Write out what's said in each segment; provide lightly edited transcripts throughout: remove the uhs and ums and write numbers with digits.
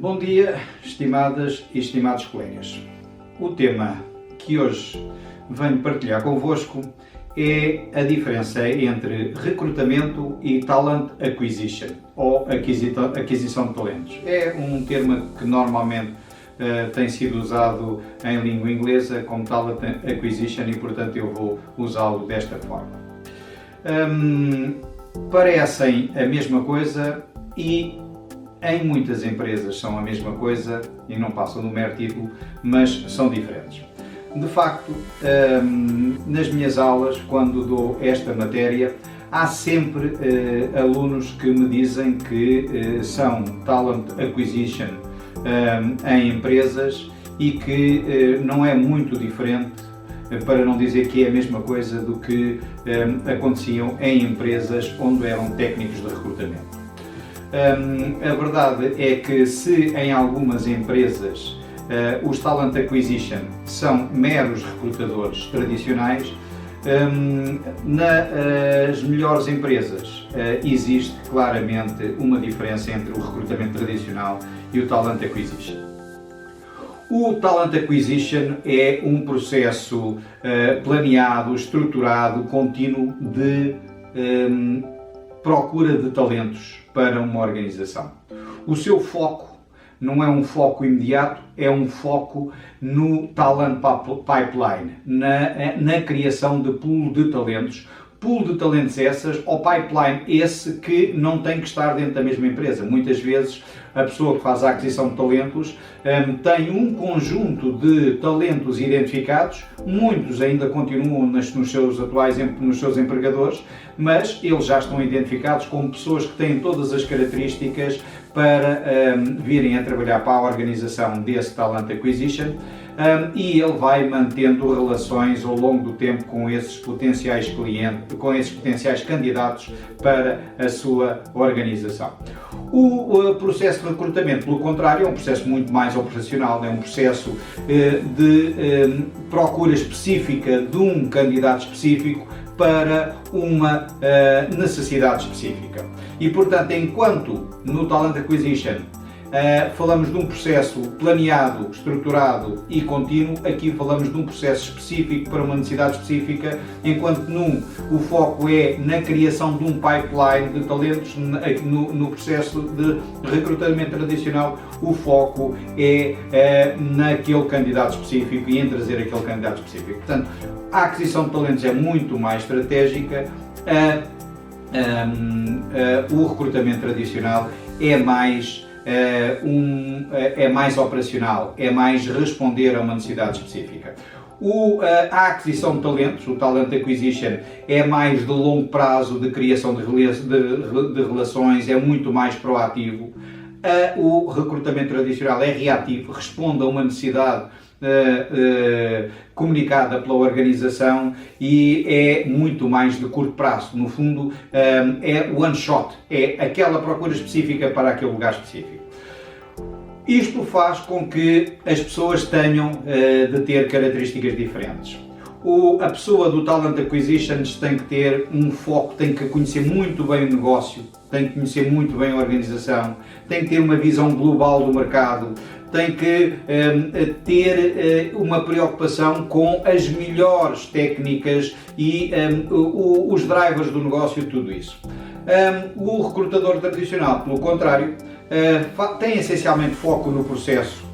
Bom dia, estimadas e estimados colegas. O tema que hoje venho partilhar convosco é a diferença entre recrutamento e talent acquisition, ou aquisição de talentos. É um termo que normalmente tem sido usado em língua inglesa como talent acquisition e, portanto, eu vou usá-lo desta forma. Parecem a mesma coisa e em muitas empresas são a mesma coisa e não passam do mero título, mas são diferentes. De facto, nas minhas aulas, quando dou esta matéria, há sempre alunos que me dizem que são talent acquisition em empresas e que não é muito diferente, para não dizer que é a mesma coisa do que aconteciam em empresas onde eram técnicos de recrutamento. A verdade é que se em algumas empresas os talent acquisition são meros recrutadores tradicionais, nas melhores empresas existe claramente uma diferença entre o recrutamento tradicional e o talent acquisition. O talent acquisition é um processo planeado, estruturado, contínuo de procura de talentos para uma organização. O seu foco não é um foco imediato, é um foco no talent pipeline, na criação de pool de talentos essas, ou pipeline esse que não tem que estar dentro da mesma empresa. Muitas vezes a pessoa que faz a aquisição de talentos tem um conjunto de talentos identificados, muitos ainda continuam nos seus empregadores, mas eles já estão identificados como pessoas que têm todas as características para virem a trabalhar para a organização desse talent acquisition. E ele vai mantendo relações ao longo do tempo com esses potenciais clientes, com esses potenciais candidatos para a sua organização. O processo de recrutamento, pelo contrário, é um processo muito mais operacional, é um processo de procura específica de um candidato específico para uma necessidade específica. E, portanto, enquanto no Talent Acquisition falamos de um processo planeado, estruturado e contínuo, aqui falamos de um processo específico para uma necessidade específica, enquanto o foco é na criação de um pipeline de talentos. No processo de recrutamento tradicional, o foco é naquele candidato específico e em trazer aquele candidato específico. Portanto, a aquisição de talentos é muito mais estratégica, o recrutamento tradicional é mais operacional, é mais responder a uma necessidade específica. A aquisição de talentos, o talent acquisition, é mais de longo prazo, de criação de relações, é muito mais proativo. O recrutamento tradicional é reativo, responde a uma necessidade comunicada pela organização e é muito mais de curto prazo. No fundo, é one shot, é aquela procura específica para aquele lugar específico. Isto faz com que as pessoas tenham de ter características diferentes. A pessoa do Talent Acquisition tem que ter um foco, tem que conhecer muito bem o negócio, tem que conhecer muito bem a organização, tem que ter uma visão global do mercado, tem que ter uma preocupação com as melhores técnicas e os drivers do negócio e tudo isso. O recrutador tradicional, pelo contrário, tem essencialmente foco no processo,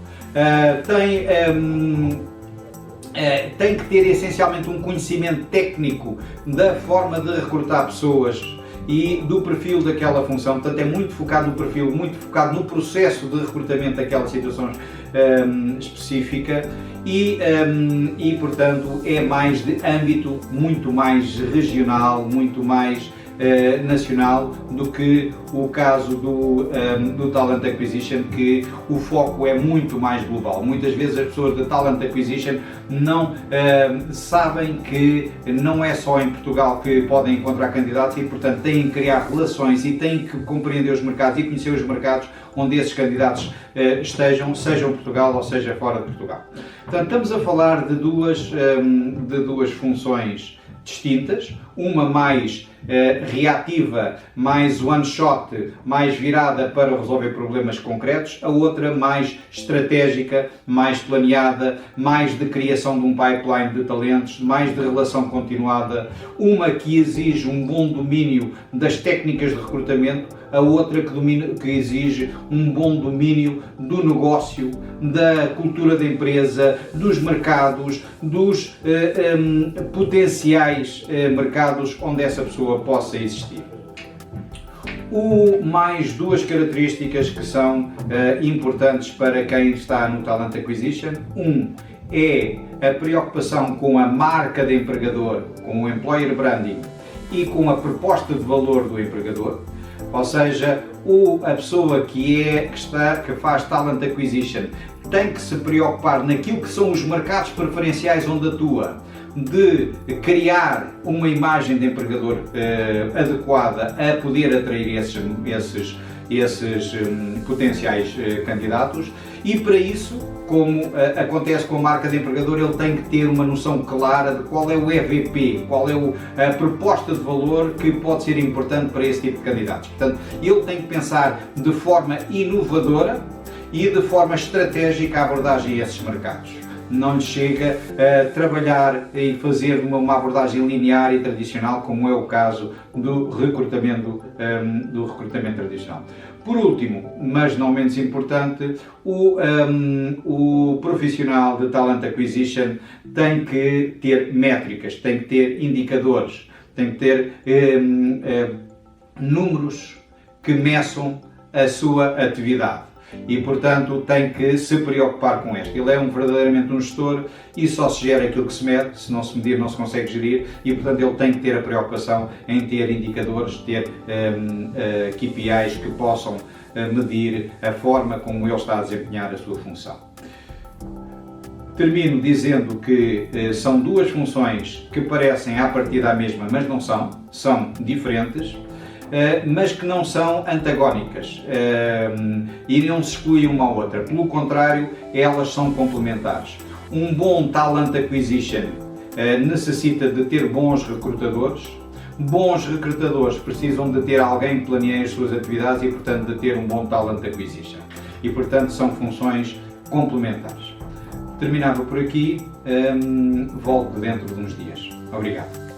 tem que ter essencialmente um conhecimento técnico da forma de recrutar pessoas e do perfil daquela função. Portanto, é muito focado no perfil, muito focado no processo de recrutamento daquela situação específica e, portanto, é mais de âmbito muito mais regional, muito mais nacional do que o caso do Talent Acquisition, que o foco é muito mais global. Muitas vezes as pessoas da Talent Acquisition não sabem que não é só em Portugal que podem encontrar candidatos e, portanto, têm que criar relações e têm que compreender os mercados e conhecer os mercados onde esses candidatos estejam, seja em Portugal ou seja fora de Portugal. Portanto, estamos a falar de duas funções distintas. uma mais reativa, mais one shot, mais virada para resolver problemas concretos, a outra mais estratégica, mais planeada, mais de criação de um pipeline de talentos, mais de relação continuada, uma que exige um bom domínio das técnicas de recrutamento, a outra que exige um bom domínio do negócio, da cultura da empresa, dos mercados, dos potenciais mercados onde essa pessoa possa existir. Mais duas características que são importantes para quem está no Talent Acquisition. É a preocupação com a marca de empregador, com o employer branding e com a proposta de valor do empregador. Ou seja, a pessoa que faz Talent Acquisition tem que se preocupar naquilo que são os mercados preferenciais onde atua, de criar uma imagem de empregador adequada a poder atrair esses potenciais candidatos, e para isso, como acontece com a marca de empregador, ele tem que ter uma noção clara de qual é o EVP, qual é a proposta de valor que pode ser importante para esse tipo de candidatos. Portanto, ele tem que pensar de forma inovadora e de forma estratégica a abordagem a esses mercados. Não lhe chega a trabalhar e fazer uma abordagem linear e tradicional, como é o caso do recrutamento tradicional. Por último, mas não menos importante, o profissional de Talent Acquisition tem que ter métricas, tem que ter indicadores, tem que ter números que meçam a sua atividade. E, portanto, tem que se preocupar com isto. Ele é verdadeiramente um gestor e só se gera aquilo que se mede. Se não se medir, não se consegue gerir, e, portanto, ele tem que ter a preocupação em ter indicadores, ter KPIs que possam medir a forma como ele está a desempenhar a sua função. Termino dizendo que são duas funções que parecem à partida a mesma, mas não são diferentes, mas que não são antagónicas e não se excluem uma à outra. Pelo contrário, elas são complementares. Um bom Talent Acquisition necessita de ter bons recrutadores. Bons recrutadores precisam de ter alguém que planeie as suas atividades e, portanto, de ter um bom Talent Acquisition. E, portanto, são funções complementares. Terminava por aqui, volto dentro de uns dias. Obrigado.